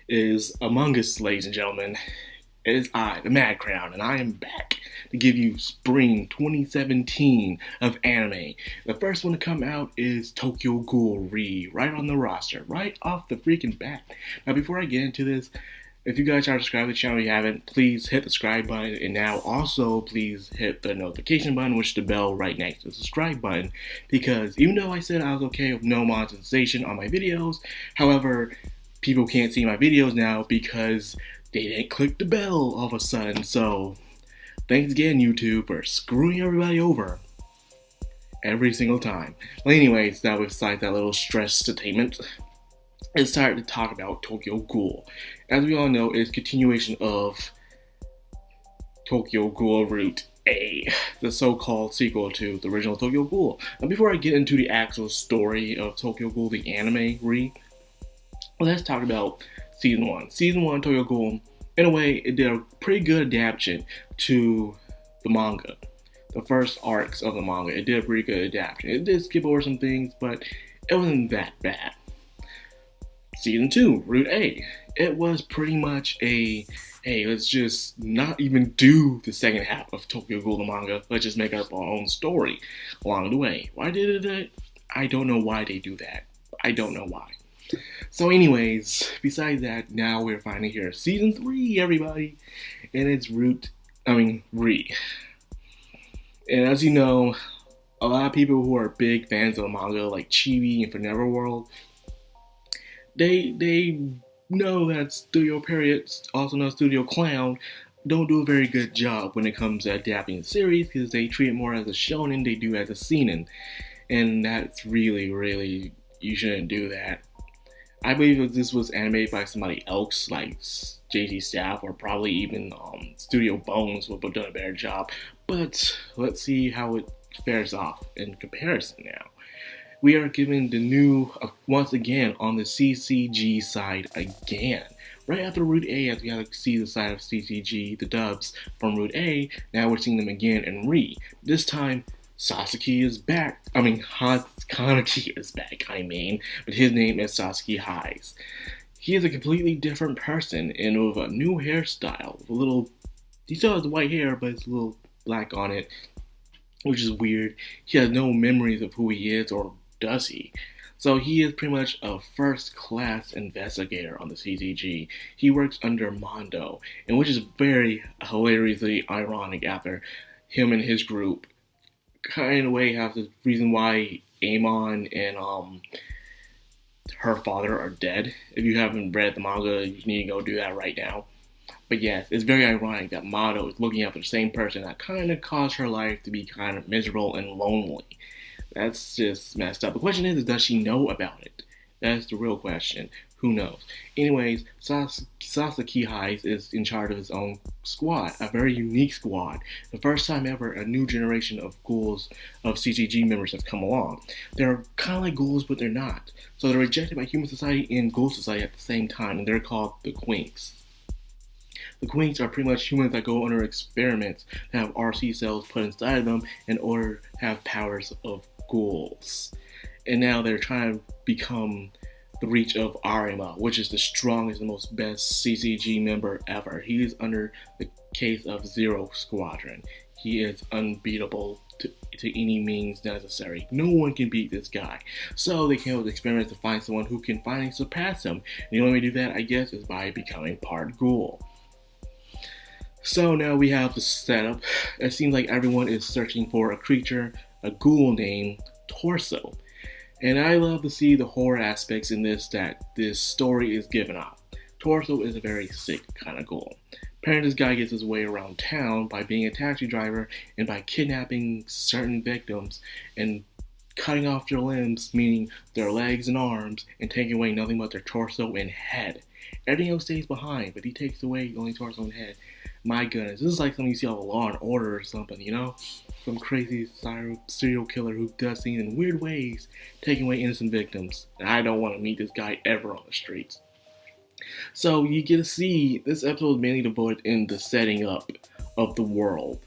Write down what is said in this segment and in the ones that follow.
is Among Us, ladies and gentlemen. It is I, the Mad Crown, and I am back to give you Spring 2017 of anime. The first one to come out is Tokyo Ghoul Re, right on the roster, right off the freaking bat. Now, before I get into this, if you guys are subscribed to the channel and you haven't, please hit the subscribe button, and now also please hit the notification button, which is the bell right next to the subscribe button, because even though I said I was okay with no monetization on my videos, however, people can't see my videos now because they didn't click the bell all of a sudden. So thanks again, YouTube, for screwing everybody over every single time. Well, anyways, that was like that little stress statement. It's time to talk about Tokyo Ghoul. As we all know, it's a continuation of Tokyo Ghoul Route A, the so-called sequel to the original Tokyo Ghoul. Now, before I get into the actual story of Tokyo Ghoul, the anime let's talk about Season 1. Season 1, Tokyo Ghoul, in a way, it did a pretty good adaptation to the manga. The first arcs of the manga, it did a pretty good adaptation. It did skip over some things, but it wasn't that bad. Season 2, Route A. It was pretty much a, hey, let's just not even do the second half of Tokyo Ghoul the manga. Let's just make up our own story along the way. Why did it? I don't know why they do that. I don't know why. So anyways, besides that, now we're finally here. Season 3, everybody. And it's Re. And as you know, a lot of people who are big fans of the manga, like Chibi and Forever World, they know that Studio Period, also known as Studio Clown, don't do a very good job when it comes to adapting the series, because they treat it more as a shonen they do as a seinen. And that's really, you shouldn't do that. I believe if this was animated by somebody else, like JT Staff or probably even Studio Bones, would have done a better job. But let's see how it fares off in comparison now. We are given the new, once again, on the CCG side again. Right after Route A, as we have to see the side of CCG, the dubs from Route A, now we're seeing them again in Re. This time, Sasaki is back. Kaneki is back, but his name is Sasaki Highs. He is a completely different person and with a new hairstyle. He still has white hair, but it's a little black on it, which is weird. He has no memories of who he is, or does he? So he is pretty much a first-class investigator on the CCG. He works under Mondo, and which is very hilariously ironic after him and his group kind of way have the reason why Amon and her father are dead. If you haven't read the manga, you need to go do that right now. But yes, it's very ironic that Mondo is looking after the same person that kind of caused her life to be kind of miserable and lonely. That's just messed up. The question is does she know about it? That's the real question. Who knows? Anyways, Sasaki Highs is in charge of his own squad, a very unique squad. The first time ever a new generation of ghouls, of CCG members have come along. They're kind of like ghouls, but they're not. So they're rejected by human society and ghoul society at the same time, and they're called the Quinks. The Quinks are pretty much humans that go under experiments that have RC cells put inside of them in order to have powers of ghouls. And now they're trying to become the reach of Arima, which is the strongest and most best CCG member ever. He is under the case of Zero Squadron. He is unbeatable to any means necessary. No one can beat this guy. So they came up with experiments to find someone who can finally surpass him. And the only way to do that, I guess, is by becoming part ghoul. So now we have the setup. It seems like everyone is searching for a creature, a ghoul named Torso. And I love to see the horror aspects in this that this story is given off. Torso is a very sick kind of ghoul. Apparently this guy gets his way around town by being a taxi driver and by kidnapping certain victims and cutting off their limbs, meaning their legs and arms, and taking away nothing but their torso and head. Everything else stays behind, but he takes away only torso and head. My goodness, this is like something you see on Law and Order or something, you know? Some crazy serial killer who does things in weird ways, taking away innocent victims. And I don't want to meet this guy ever on the streets. So you get to see, this episode is mainly devoted in the setting up of the world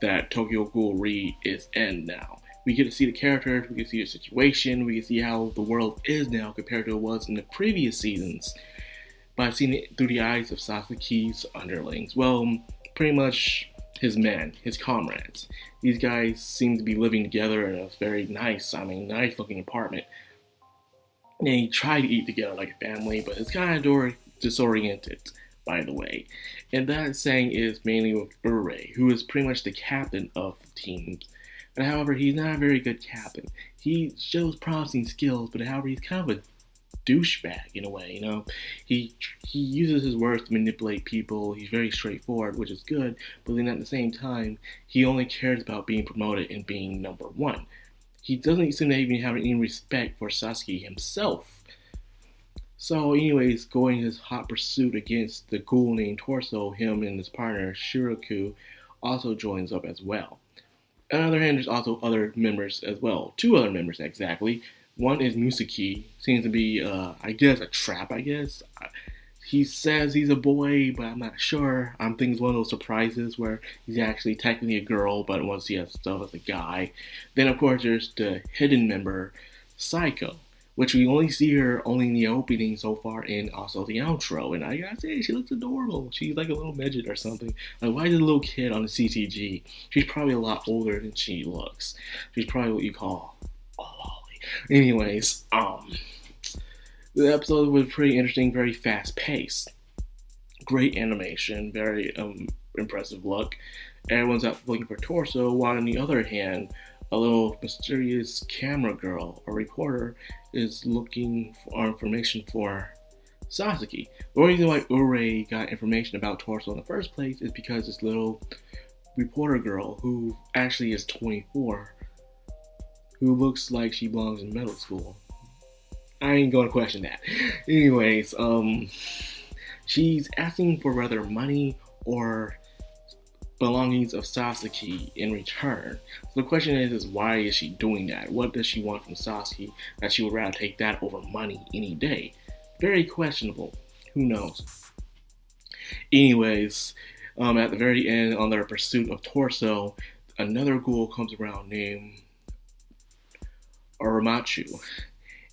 that Tokyo Ghoul Re is in now. We get to see the characters, we get to see the situation, we get to see how the world is now compared to what it was in the previous seasons. but seeing it through the eyes of Sasaki's underlings. Well, pretty much his men, his comrades. These guys seem to be living together in a very nice looking apartment. They try to eat together like a family, but it's kind of disoriented, by the way. And that saying is mainly with Ure, who is pretty much the captain of the team. But however, he's not a very good captain. He shows promising skills, but however, he's kind of a douchebag in a way, He uses his words to manipulate people. He's very straightforward, which is good, but then at the same time, he only cares about being promoted and being number one. He doesn't seem to even have any respect for Sasuke himself. So anyways, going his hot pursuit against the ghoul named Torso, him and his partner Shiraku also joins up as well. On the other hand, there's also other members as well. 2 other members exactly. One is Musaki, seems to be, a trap, He says he's a boy, but I'm not sure. I'm thinking it's one of those surprises where he's actually technically a girl, but once he has stuff as a guy. Then, of course, there's the hidden member, Psycho, which we only see her only in the opening so far and also the outro. And I gotta say, she looks adorable. She's like a little midget or something. Like, why is a little kid on the CTG? She's probably a lot older than she looks. She's probably what you call a lolly. Anyways, the episode was pretty interesting, very fast paced. Great animation, very impressive look. Everyone's out looking for Torso, while on the other hand, a little mysterious camera girl, a reporter, is looking for information for Sasuke. The only reason why Ure got information about Torso in the first place is because this little reporter girl, who actually is 24, who looks like she belongs in middle school. I ain't gonna question that. Anyways, she's asking for rather money or belongings of Sasuke in return. So the question is why is she doing that? What does she want from Sasuke that she would rather take that over money any day? Very questionable. Who knows? Anyways, at the very end, on their pursuit of Torso, another ghoul comes around named Oromachu.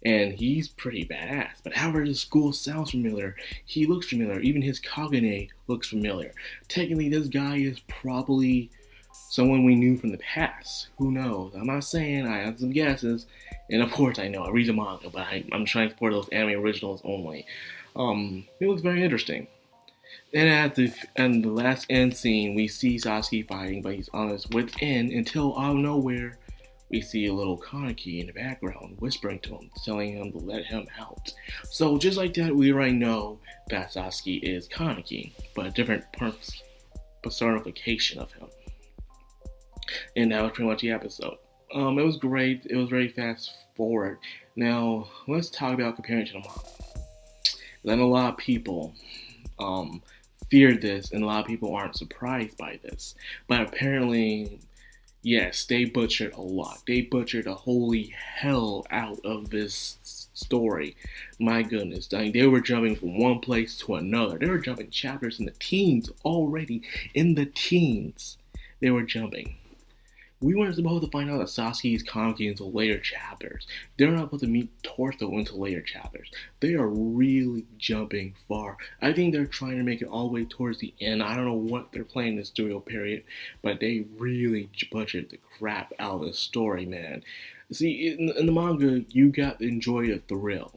And he's pretty badass. But however, this ghoul sounds familiar. He looks familiar. Even his Kagane looks familiar. Technically, this guy is probably someone we knew from the past. Who knows? I'm not saying. I have some guesses. And of course, I know. I read the manga, but I'm trying to support those anime originals only. It looks very interesting. And at the last end scene, we see Sasuke fighting, but he's on his wit's end until out of nowhere, we see a little Kaneki in the background whispering to him, telling him to let him out. So just like that, we already know that Sasuke is Kaneki, but a different personification of him. And that was pretty much the episode. It was great. It was very fast forward. Now, let's talk about comparing to the manga. Then a lot of people feared this, and a lot of people aren't surprised by this. But apparently, yes, they butchered a lot. They butchered the holy hell out of this story. My goodness. They were jumping from one place to another. They were jumping chapters in the teens already. In the teens, they were jumping. We weren't supposed to find out that Sasuke is Kaneki until later chapters. They're not supposed to meet Torso until later chapters. They are really jumping far. I think they're trying to make it all the way towards the end. I don't know what they're playing this studio period, but they really butchered the crap out of the story, man. See, in the manga, you got to enjoy the thrill.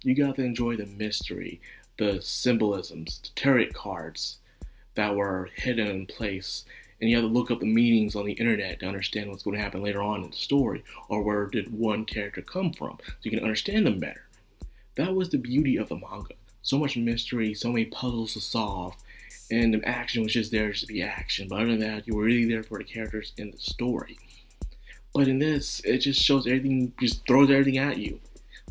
You got to enjoy the mystery, the symbolisms, the tarot cards that were hidden in place. And you have to look up the meanings on the internet to understand what's going to happen later on in the story, or where did one character come from, so you can understand them better. That was the beauty of the manga. So much mystery, so many puzzles to solve, and the action was just there just to be action. But other than that, you were really there for the characters in the story. But in this, it just shows everything, just throws everything at you.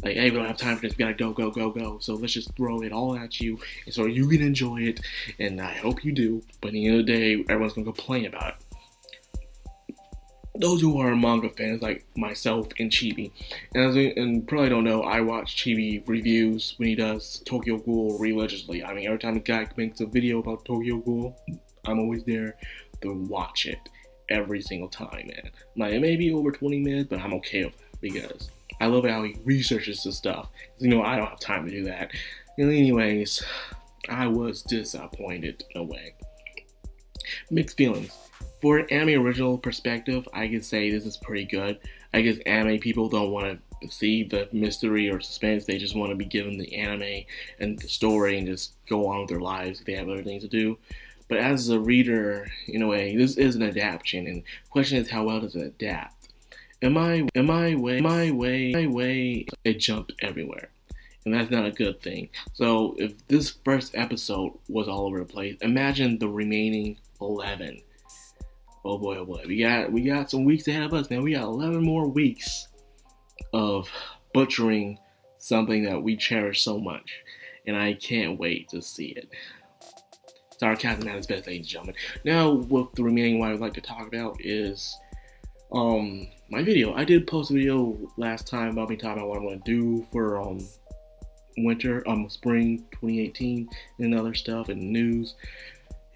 Like, hey, we don't have time for this, we gotta go, go, go, go. So let's just throw it all at you, and so you can enjoy it, and I hope you do. But at the end of the day, everyone's gonna complain about it. Those who are manga fans, like myself and Chibi, and probably don't know, I watch Chibi reviews when he does Tokyo Ghoul religiously. I mean, every time a guy makes a video about Tokyo Ghoul, I'm always there to watch it every single time, man. Like, it may be over 20 minutes, but I'm okay with that, because I love how he researches the stuff. You know, I don't have time to do that. Anyways, I was disappointed in a way. Mixed feelings. For an anime original perspective, I could say this is pretty good. I guess anime people don't want to see the mystery or suspense. They just want to be given the anime and the story and just go on with their lives if they have other things to do. But as a reader, in a way, this is an adaptation, and the question is how well does it adapt? In my way, it jumped everywhere. And that's not a good thing. So if this first episode was all over the place, imagine the remaining 11. Oh boy, oh boy. We got some weeks ahead of us, man. We got 11 more weeks of butchering something that we cherish so much. And I can't wait to see it. Sarcasm at its best, ladies and gentlemen. Now, with the remaining, what I would like to talk about is my video. I did post a video last time about me talking about what I'm going to do for spring 2018 and other stuff and news.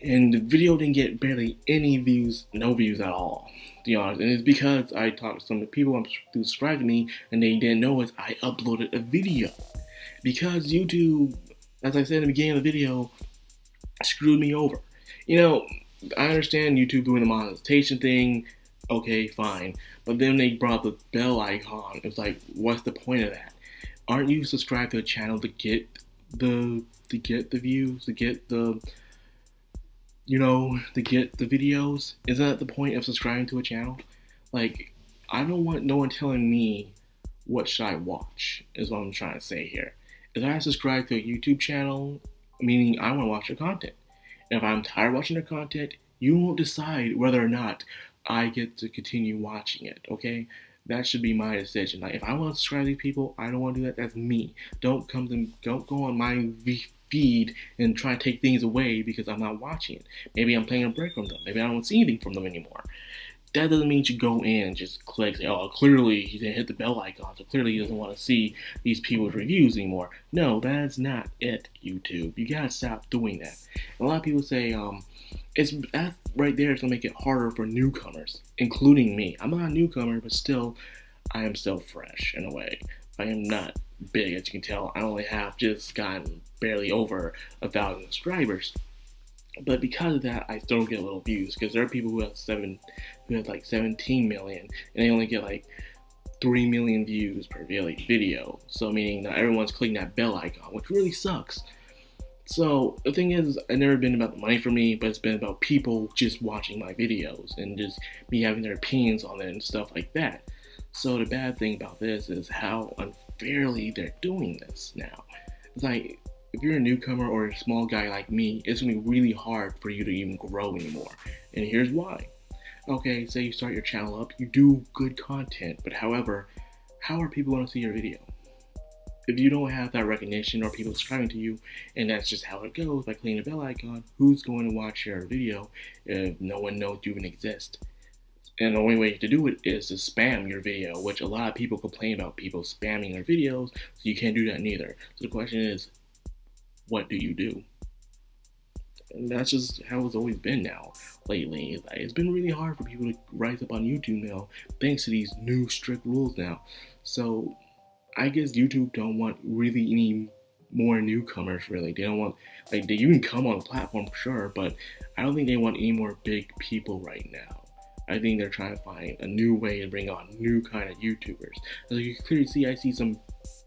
And the video didn't get barely any views, no views at all, to be honest. And it's because I talked to some people who subscribed to me and they didn't know it. I uploaded a video. Because YouTube, as I said in the beginning of the video, screwed me over. You know, I understand YouTube doing the monetization thing. Okay, fine. But then they brought the bell icon. It's like, what's the point of that? Aren't you subscribed to the channel to get the views, to get the videos? Isn't that the point of subscribing to a channel? Like, I don't want no one telling me what should I watch, is what I'm trying to say here. If I subscribe to a YouTube channel, meaning I want to watch their content. And if I'm tired of watching their content, you won't decide whether or not I get to continue watching it, okay? That should be my decision. Like, if I want to subscribe to these people, I don't want to do that. That's me. Don't go on my feed and try to take things away because I'm not watching it. Maybe I'm taking a break from them. Maybe I don't see anything from them anymore. That doesn't mean you go in and just click, say, oh, clearly he didn't hit the bell icon, so clearly he doesn't want to see these people's reviews anymore. No, that's not it, YouTube. You gotta stop doing that. And a lot of people say, that right there is gonna make it harder for newcomers, including me. I'm not a newcomer, but still, I am still fresh in a way. I am not big, as you can tell. I only have just gotten barely over 1,000 subscribers. But because of that, I still get little views, because there are people who have like 17 million, and they only get like 3 million views per video. So meaning not everyone's clicking that bell icon, which really sucks. So the thing is, it's never been about the money for me, but it's been about people just watching my videos and just me having their opinions on it and stuff like that. So the bad thing about this is how unfairly they're doing this now. It's like, if you're a newcomer or a small guy like me, it's going to be really hard for you to even grow anymore. And here's why. Okay, say you start your channel up, you do good content, but however, how are people going to see your video? If you don't have that recognition or people subscribing to you, and that's just how it goes by clicking the bell icon, who's going to watch your video if no one knows you even exist? And the only way to do it is to spam your video, which a lot of people complain about people spamming their videos, so you can't do that neither. So the question is, what do you do? And that's just how it's always been now lately. It's been really hard for people to rise up on YouTube now, thanks to these new strict rules now. So I guess YouTube don't want really any more newcomers, really. They don't want, they can come on the platform for sure, but I don't think they want any more big people right now. I think they're trying to find a new way to bring on new kind of YouTubers. As you can clearly see, I see some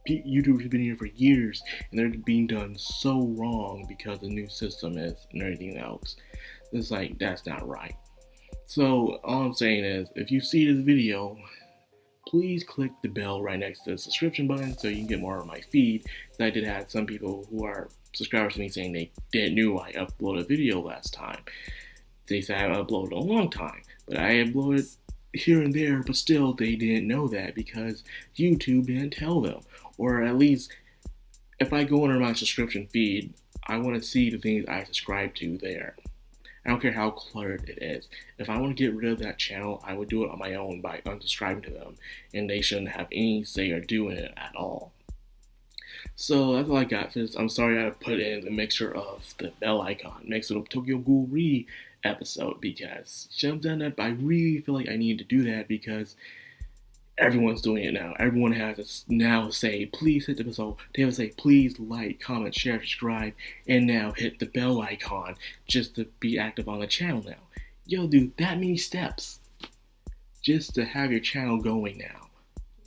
YouTubers have been here for years, and they're being done so wrong because the new system is and everything else. It's like, that's not right. So all I'm saying is, if you see this video, please click the bell right next to the subscription button so you can get more of my feed. I did have some people who are subscribers to me saying they didn't know I uploaded a video last time. They said I uploaded a long time, but I uploaded here and there, but still they didn't know that because YouTube didn't tell them. Or at least, if I go under my subscription feed, I want to see the things I subscribe to there. I don't care how cluttered it is. If I want to get rid of that channel, I would do it on my own by unsubscribing to them, and they shouldn't have any say or do in it at all. So that's all I got. I'm sorry I put in the mixture of the bell icon next to the Tokyo Ghoul episode, because I really feel like I need to do that, because everyone's doing it now. Everyone has to now say, please hit the bell. They will say, please like, comment, share, subscribe, and now hit the bell icon just to be active on the channel now. Yo, dude, that many steps just to have your channel going now.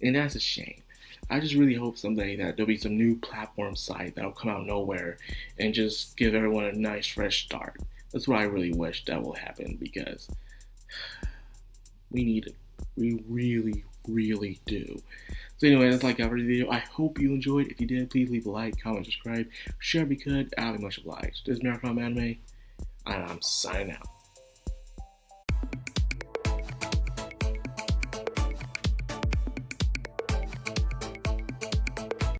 And that's a shame. I just really hope someday that there'll be some new platform site that'll come out of nowhere and just give everyone a nice fresh start. That's what I really wish that will happen, because we need it. We really, really do. So anyway, that's like our video. I hope you enjoyed. If you did, please leave a like, comment, subscribe, share if you could. I'll be much obliged. This is Madime, and I'm signing out.